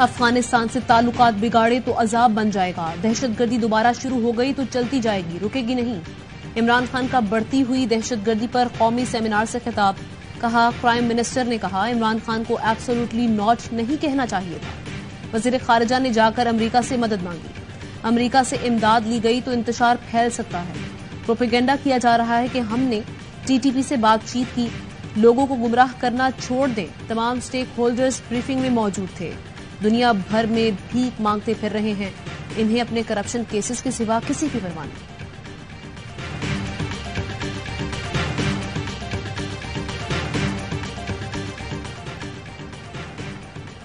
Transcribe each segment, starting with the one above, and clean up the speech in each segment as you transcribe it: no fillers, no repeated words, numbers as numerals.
افغانستان سے تعلقات بگاڑے تو عذاب بن جائے گا، دہشت گردی دوبارہ شروع ہو گئی تو چلتی جائے گی، رکے گی نہیں۔ عمران خان کا بڑھتی ہوئی دہشت گردی پر قومی سیمینار سے خطاب، کہا پرائم منسٹر نے کہا عمران خان کو ایبسولوٹلی ناٹ نہیں کہنا چاہیے تھا۔ وزیر خارجہ نے جا کر امریکہ سے مدد مانگی، امریکہ سے امداد لی گئی تو انتشار پھیل سکتا ہے۔ پروپیگنڈا کیا جا رہا ہے کہ ہم نے ٹی ٹی پی سے بات چیت کی، لوگوں کو گمراہ کرنا چھوڑ دیں۔ تمام سٹیک ہولڈرز بریفنگ میں موجود تھے، دنیا بھر میں بھیک مانگتے پھر رہے ہیں، انہیں اپنے کرپشن کیسز کے سوا کسی کی پرواہ نہیں۔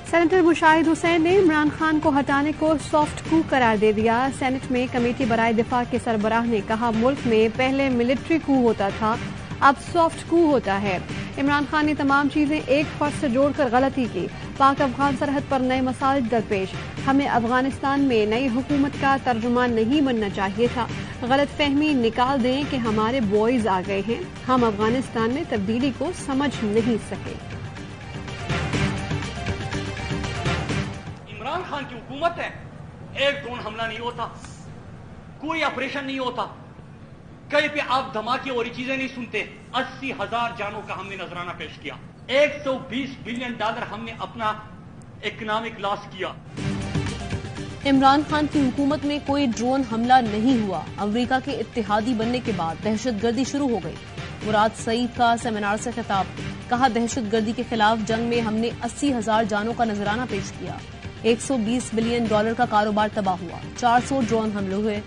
سینیٹر مشاہد حسین نے عمران خان کو ہٹانے کو سافٹ کو قرار دے دیا۔ سینٹ میں کمیٹی برائے دفاع کے سربراہ نے کہا ملک میں پہلے ملٹری کو ہوتا تھا، اب سافٹ کو ہوتا ہے۔ عمران خان نے تمام چیزیں ایک فرد سے جوڑ کر غلطی کی، پاک افغان سرحد پر نئے مسائل درپیش، ہمیں افغانستان میں نئی حکومت کا ترجمان نہیں بننا چاہیے تھا، غلط فہمی نکال دیں کہ ہمارے بوائز آ گئے ہیں، ہم افغانستان میں تبدیلی کو سمجھ نہیں سکے۔ عمران خان کی حکومت ہے، ایک ڈرون حملہ نہیں ہوتا، کوئی آپریشن نہیں ہوتا، کہیں پہ آپ دھماکے اور چیزیں نہیں سنتے۔ 80,000 جانوں کا ہم نے نذرانہ پیش کیا، $120 بلین ہم نے اپنا اکنامک لاس کیا۔ عمران خان کی حکومت میں کوئی ڈرون حملہ نہیں ہوا، امریکہ کے اتحادی بننے کے بعد دہشت گردی شروع ہو گئی۔ مراد سعید کا سیمینار سے خطاب، کہا دہشت گردی کے خلاف جنگ میں ہم نے 80,000 جانوں کا نذرانہ پیش کیا، $120 بلین کا کاروبار تباہ ہوا، 400 ڈرون حملے ہوئے،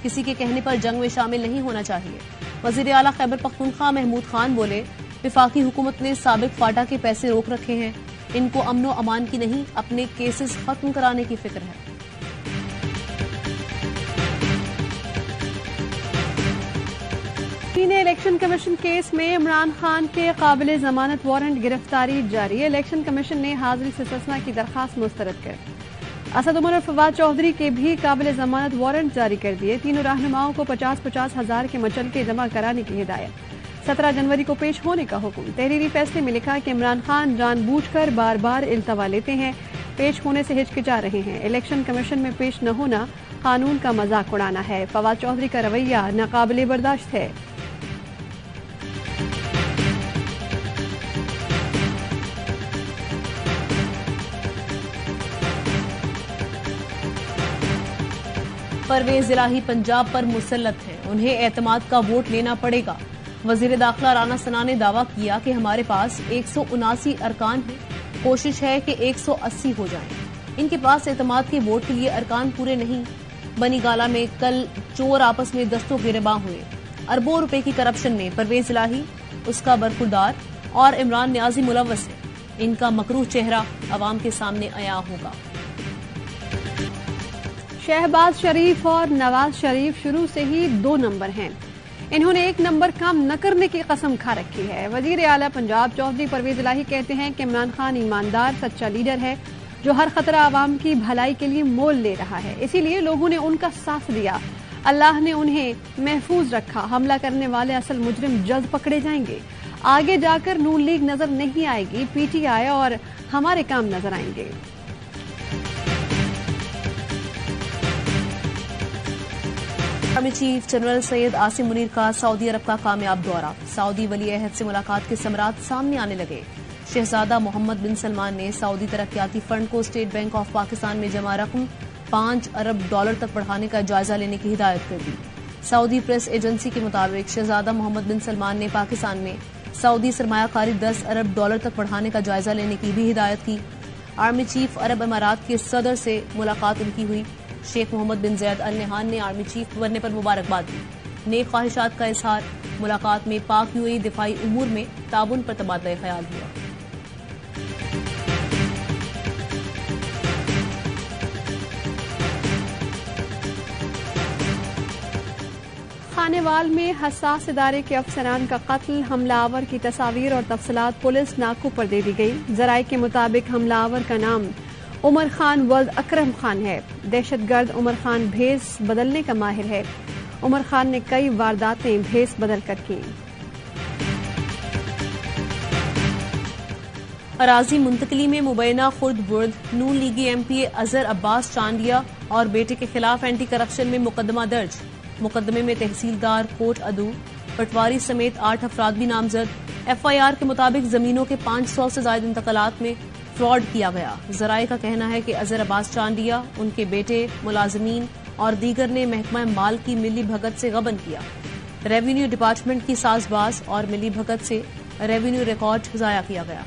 کسی کے کہنے پر جنگ میں شامل نہیں ہونا چاہیے۔ وزیر اعلیٰ خیبر پختونخوا محمود خان بولے وفاقی حکومت نے سابق فاٹا کے پیسے روک رکھے ہیں، ان کو امن و امان کی نہیں اپنے کیسز ختم کرانے کی فکر ہے۔ الیکشن کمیشن کیس میں عمران خان کے قابل ضمانت وارنٹ گرفتاری جاری، الیکشن کمیشن نے حاضری استثناء کی درخواست مسترد کر اسد عمر اور فواد چودھری کے بھی قابل ضمانت وارنٹ جاری کر دیے۔ تینوں رہنماؤں کو 50,000 ہزار کے مچلکے جمع کرانے کی ہدایت، 17 جنوری کو پیش ہونے کا حکم۔ تحریری فیصلے میں لکھا کہ عمران خان جان بوجھ کر بار بار التوا لیتے ہیں، پیش ہونے سے ہچکچا رہے ہیں، الیکشن کمیشن میں پیش نہ ہونا قانون کا مذاق اڑانا ہے، فواد چودھری کا رویہ ناقابل برداشت ہے۔ پرویز الہی پنجاب پر مسلط ہیں، انہیں اعتماد کا ووٹ لینا پڑے گا۔ وزیر داخلہ رانا ثنا نے دعویٰ کیا کہ ہمارے پاس 179 ارکان ہیں، کوشش ہے کہ 180 ہو جائیں۔ ان کے پاس اعتماد کے ووٹ کے لیے ارکان پورے نہیں۔ بنی گالہ میں کل چور آپس میں دستوں گریباں ہوئے، اربوں روپے کی کرپشن میں پرویز الہی، اس کا برخوردار اور عمران نیازی ملوث ہیں، ان کا مکروہ چہرہ عوام کے سامنے عیاں ہوگا۔ شہباز شریف اور نواز شریف شروع سے ہی 2 نمبر ہیں، انہوں نے 1 نمبر کام نہ کرنے کی قسم کھا رکھی ہے۔ وزیر اعلیٰ پنجاب چودھری پرویز الہی کہتے ہیں کہ عمران خان ایماندار سچا لیڈر ہے جو ہر خطرہ عوام کی بھلائی کے لیے مول لے رہا ہے، اسی لیے لوگوں نے ان کا ساتھ دیا، اللہ نے انہیں محفوظ رکھا، حملہ کرنے والے اصل مجرم جلد پکڑے جائیں گے، آگے جا کر نون لیگ نظر نہیں آئے گی، پی ٹی آئی اور ہمارے کام نظر آئیں گے۔ Army chief general Syed Asim Munir کا سعودی عرب کا کامیاب دورہ، سعودی ولی عہد سے ملاقات کے ثمرات سامنے آنے لگے۔ شہزادہ محمد بن سلمان نے سعودی ترقیاتی فنڈ کو اسٹیٹ بینک آف پاکستان میں جمع رقم $5 ارب تک بڑھانے کا جائزہ لینے کی ہدایت کر دی۔ سعودی پریس ایجنسی کے مطابق شہزادہ محمد بن سلمان نے پاکستان میں سعودی سرمایہ کاری $10 ارب تک بڑھانے کا جائزہ لینے کی بھی ہدایت کی۔ آرمی چیف عرب امارات کے صدر سے ملاقات ان کی ہوئی، شیخ محمد بن زید ال نہیان نے آرمی چیف بننے پر مبارکباد دی، نیک خواہشات کا اظہار۔ ملاقات میں پاک UAE دفاعی امور میں تعاون پر تبادلہ خیال ہوا۔ خانے وال میں حساس ادارے کے افسران کا قتل، حملہ آور کی تصاویر اور تفصیلات پولیس ناکوں پر دے دی گئی۔ ذرائع کے مطابق حملہ آور کا نام عمر خان ولد اکرم خان ہے، دہشت گرد عمر خان بھیس بدلنے کا ماہر ہے، عمر خان نے کئی وارداتیں بھیس بدل کر کی۔ اراضی منتقلی میں مبینہ خرد برد نون لیگی ایم پی اظہر عباس چانڈیا اور بیٹے کے خلاف اینٹی کرپشن میں مقدمہ درج. مقدمے میں تحصیلدار کوٹ ادو پٹواری سمیت 8 افراد بھی نامزد. ایف آئی آر کے مطابق زمینوں کے 500 سے زائد انتقالات میں فراڈ کیا گیا. ذرائع کا کہنا ہے کہ اظہر عباس چانڈیا، ان کے بیٹے، ملازمین اور دیگر نے محکمہ مال کی ملی بھگت سے غبن کیا. ریونیو ڈپارٹمنٹ کی ساز باز اور ملی بھگت سے ریونیو ریکارڈ ضائع کیا گیا.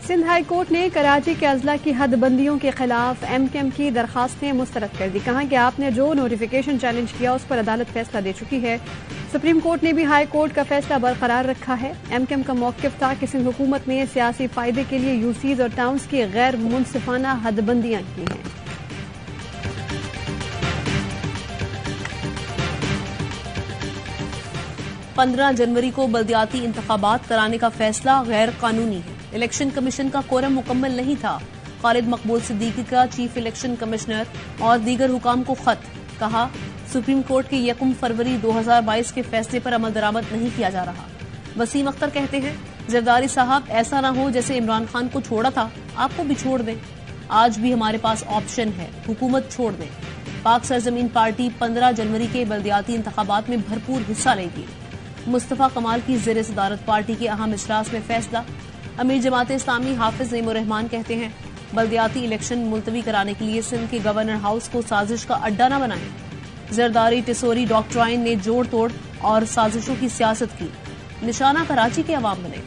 سندھ ہائی کورٹ نے کراچی کے اضلاع کی حد بندیوں کے خلاف ایم کیو ایم کی درخواستیں مسترد کر دی. کہا کہ آپ نے جو نوٹیفیکیشن چیلنج کیا اس پر عدالت فیصلہ دے چکی ہے. سپریم کورٹ نے بھی ہائی کورٹ کا فیصلہ برقرار رکھا ہے. ایم کیو ایم کا موقف تھا کہ سندھ حکومت نے سیاسی فائدے کے لیے یوسیز اور ٹاؤنز کی غیر منصفانہ حد بندیاں کی ہیں. پندرہ جنوری کو بلدیاتی انتخابات کرانے کا فیصلہ غیر قانونی ہے. الیکشن کمیشن کا کورم مکمل نہیں تھا. خالد مقبول صدیقی کا چیف الیکشن کمشنر اور دیگر حکام کو خط. کہا سپریم کورٹ کے 1 فروری 2022 کے فیصلے پر عمل درآمد نہیں کیا جا رہا. وسیم اختر کہتے ہیں زرداری صاحب ایسا نہ ہو جیسے عمران خان کو چھوڑا تھا آپ کو بھی چھوڑ دیں. آج بھی ہمارے پاس آپشن ہے، حکومت چھوڑ دیں. پاک سرزمین پارٹی 15 جنوری کے بلدیاتی انتخابات میں بھرپور حصہ لے گی. مصطفیٰ کمال کی زیر صدارت پارٹی کے اہم اجلاس میں فیصلہ. امیر جماعت اسلامی حافظ نعیم الرحمان کہتے ہیں بلدیاتی الیکشن ملتوی کرانے کے لیے سندھ کے گورنر ہاؤس کو سازش کا اڈا نہ بنائیں. زرداری ٹسوری ڈاکٹرائن نے جوڑ توڑ اور سازشوں کی سیاست کی. نشانہ کراچی کے عوام بنے.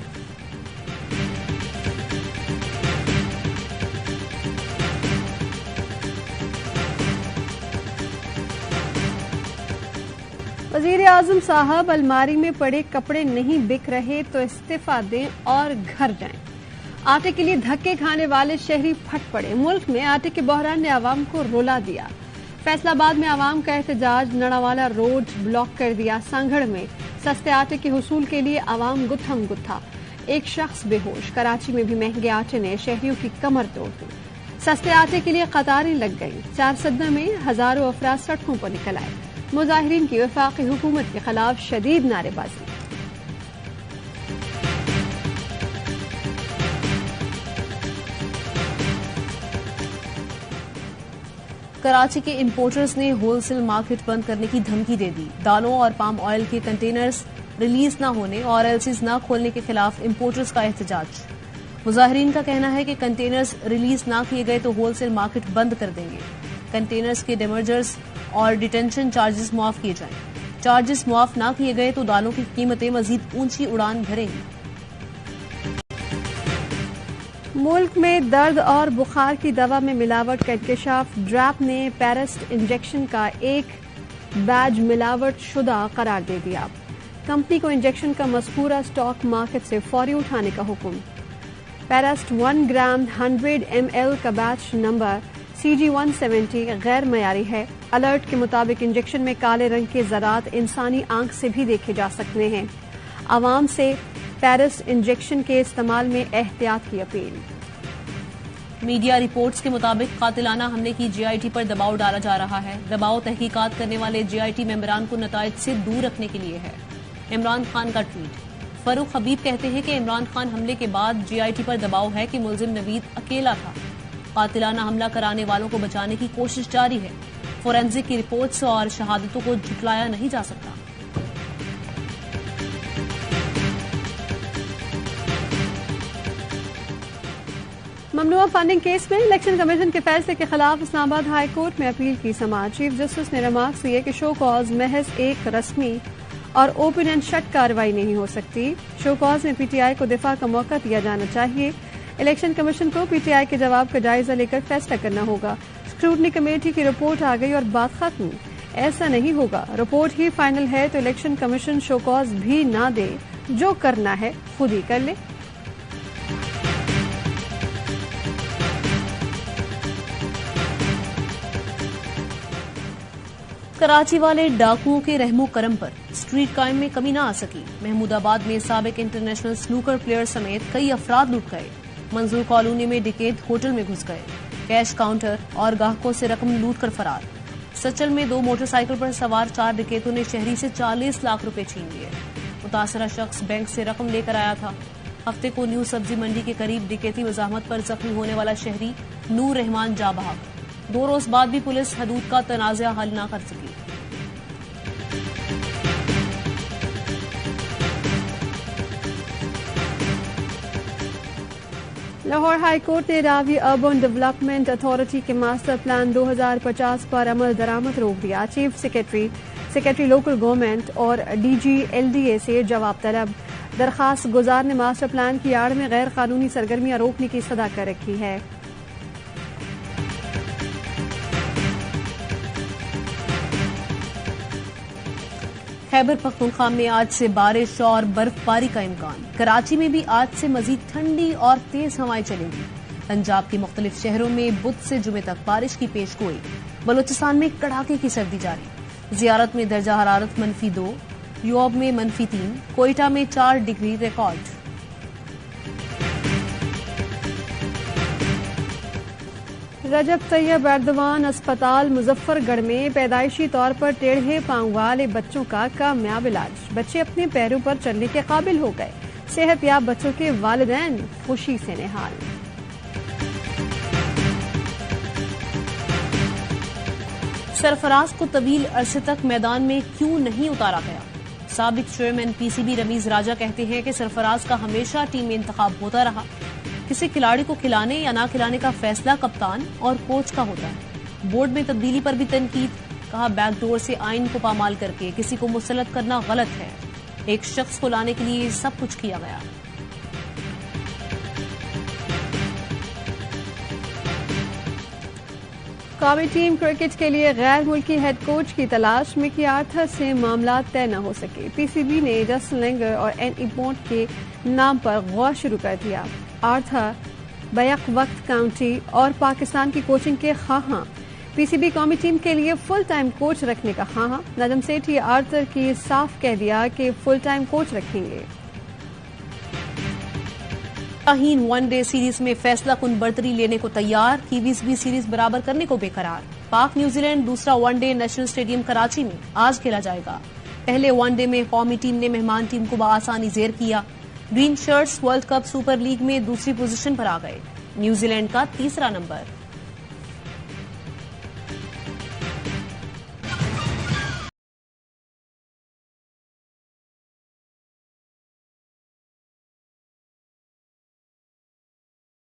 وزیر اعظم صاحب الماری میں پڑے کپڑے نہیں بک رہے تو استعفی دیں اور گھر جائیں. آٹے کے لیے دھکے کھانے والے شہری پھٹ پڑے. ملک میں آٹے کے بحران نے عوام کو رلا دیا. فیصل آباد میں عوام کا احتجاج، نڑاوالا روڈ بلاک کر دیا. سانگھڑ میں سستے آٹے کے حصول کے لیے عوام گتھم گتھا. ایک شخص بے ہوش. کراچی میں بھی مہنگے آٹے نے شہریوں کی کمر توڑ دی. سستے آٹے کے لیے قطاریں لگ گئیں. چارسدہ میں ہزاروں افراد سڑکوں پر نکل آئے. مظاہرین کی وفاقی حکومت کے خلاف شدید نعرے بازی. کراچی کے امپورٹرز نے ہول سیل مارکیٹ بند کرنے کی دھمکی دے دی. دالوں اور پام آئل کے کنٹینرز ریلیز نہ ہونے اور ایلسیز نہ کھولنے کے خلاف امپورٹرز کا احتجاج. مظاہرین کا کہنا ہے کہ کنٹینرز ریلیز نہ کیے گئے تو ہول سیل مارکیٹ بند کر دیں گے. کنٹینرز کے ڈیمرجرز اور ڈیٹینشن چارجز معاف کیے جائیں. چارجز معاف نہ کیے گئے تو دالوں کی قیمتیں مزید اونچی اڑان بھریں گی. ملک میں درد اور بخار کی دوا میں ملاوٹ کا انکشاف. ڈراپ نے پیرسٹ انجیکشن کا ایک بیج ملاوٹ شدہ قرار دے دیا. کمپنی کو انجیکشن کا مذکورہ اسٹاک مارکیٹ سے فوری اٹھانے کا حکم. پیرسٹ 1 گرام 100 ml کا بیچ نمبر CG170 غیر معیاری ہے. الرٹ کے مطابق انجیکشن میں کالے رنگ کے ذرات انسانی آنکھ سے بھی دیکھے جا سکتے ہیں. عوام سے پیرسٹ انجیکشن کے استعمال میں احتیاط کی اپیل. میڈیا رپورٹس کے مطابق قاتلانہ حملے کی GIT پر دباؤ ڈالا جا رہا ہے. دباؤ تحقیقات کرنے والے GIT ممبران کو نتائج سے دور رکھنے کے لیے ہے. عمران خان کا ٹویٹ. فاروق حبیب کہتے ہیں کہ عمران خان حملے کے بعد GIT پر دباؤ ہے کہ ملزم نوید اکیلا تھا. قاتلانہ حملہ کرانے والوں کو بچانے کی کوشش جاری ہے. فورینزک کی رپورٹس اور شہادتوں کو جھٹلایا نہیں جا سکتا. ممنوعہ فنڈنگ کیس میں الیکشن کمیشن کے فیصلے کے خلاف اسلام آباد ہائی کورٹ میں اپیل کی سماعت. چیف جسٹس نے ریمارکس کیے کہ شو کاز محض ایک رسمی اور اوپن اینڈ شٹ کارروائی نہیں ہو سکتی. شو کاز میں PTI کو دفاع کا موقع دیا جانا چاہیے. الیکشن کمیشن کو PTI کے جواب کا جائزہ لے کر فیصلہ کرنا ہوگا. اسکروٹنی کمیٹی کی رپورٹ آ گئی اور بات ختم. ایسا نہیں ہوگا. رپورٹ ہی فائنل ہے تو الیکشن کمیشن شو کاز بھی نہ دے. جو کرنا ہے خود ہی کر لے. کراچی والے ڈاکوؤں کے رحم و کرم پر اسٹریٹ کرائم میں کمی نہ آ سکی. محمود آباد میں سابق انٹرنیشنل سنوکر پلیئر سمیت کئی افراد لوٹ گئے. منظور کالونی میں ڈکیت ہوٹل میں گھس گئے. کیش کاؤنٹر اور گاہکوں سے رقم لوٹ کر فرار. سچل میں 2 موٹر سائیکل پر سوار 4 ڈکیتوں نے شہری سے 40 لاکھ روپے چھین لیے. متاثرہ شخص بینک سے رقم لے کر آیا تھا۔ ہفتے کو نیو سبزی منڈی کے قریب ڈکیتی مزاحمت پر زخمی ہونے والا شہری نور رحمان جاں بحق۔ 2 روز بعد بھی پولیس حدود کا تنازع حل نہ کر سکی۔ لاہور ہائی کورٹ نے راوی اربن ڈیولپمنٹ اتھارٹی کے ماسٹر پلان 2050 پر عمل درآمد روک دیا۔ چیف سیکرٹری لوکل گورنمنٹ اور D G L D A سے جواب طلب۔ درخواست گزار نے ماسٹر پلان کی آڑ میں غیر قانونی سرگرمیاں روکنے کی صدا کر رکھی ہے۔ خیبر پختونخوا میں آج سے بارش اور برف باری کا امکان۔ کراچی میں بھی آج سے مزید ٹھنڈی اور تیز ہوائیں چلیں گی۔ پنجاب کے مختلف شہروں میں بدھ سے جمعے تک بارش کی پیش گوئی۔ بلوچستان میں کڑاکے کی سردی جاری۔ زیارت میں درجہ حرارت -2، یوب میں -3، کوئٹہ میں 4 ڈگری ریکارڈ۔ رجب طیب ایردوان اسپتال مظفر گڑھ میں پیدائشی طور پر ٹیڑھے پاؤں والے بچوں کا کامیاب علاج۔ بچے اپنے پیروں پر چلنے کے قابل ہو گئے۔ صحت یاب بچوں کے والدین خوشی سے نہال۔ سرفراز کو طویل عرصے تک میدان میں کیوں نہیں اتارا گیا؟ سابق chairman P C B Ramiz Raja کہتے ہیں کہ سرفراز کا ہمیشہ ٹیم میں انتخاب ہوتا رہا۔ کسی کھلاڑی کو کھلانے یا نہ کھلانے کا فیصلہ کپتان اور کوچ کا ہوتا ہے۔ بورڈ میں تبدیلی پر بھی تنقید۔ کہا بیک ڈور سے آئین کو پامال کر کے کسی کو مسلط کرنا غلط ہے۔ ایک شخص کو لانے کے لیے سب کچھ کیا گیا۔ قومی ٹیم کرکٹ کے لیے غیر ملکی ہیڈ کوچ کی تلاش۔ مکی آرتھر سے معاملات طے نہ ہو سکے۔ پی سی بی نے جسٹن لینگر اور این ای بونٹ کے نام پر غور شروع کر دیا۔ آرتھر بیک وقت کاؤنٹی اور پاکستان کی کوچنگ کے خواہاں۔ پی سی بی قومی ٹیم کے لیے فل ٹائم کوچ رکھنے کا خواہاں۔ نجم سیٹھی آرتھر کی صاف کہہ دیا کہ فل ٹائم کوچ رکھیں گے۔ شاہین ون ڈے سیریز میں فیصلہ کن برتری لینے کو تیار۔ کیویز بھی سیریز برابر کرنے کو بے قرار۔ پاک نیوزی لینڈ دوسرا one day national stadium Karachi میں آج کھیلا جائے گا۔ پہلے ون ڈے میں قومی ٹیم نے مہمان ٹیم کو بآسانی زیر کیا۔ Green shirts world cup super league میں دوسری پوزیشن پر آ گئے۔ نیوزی لینڈ کا 3 نمبر۔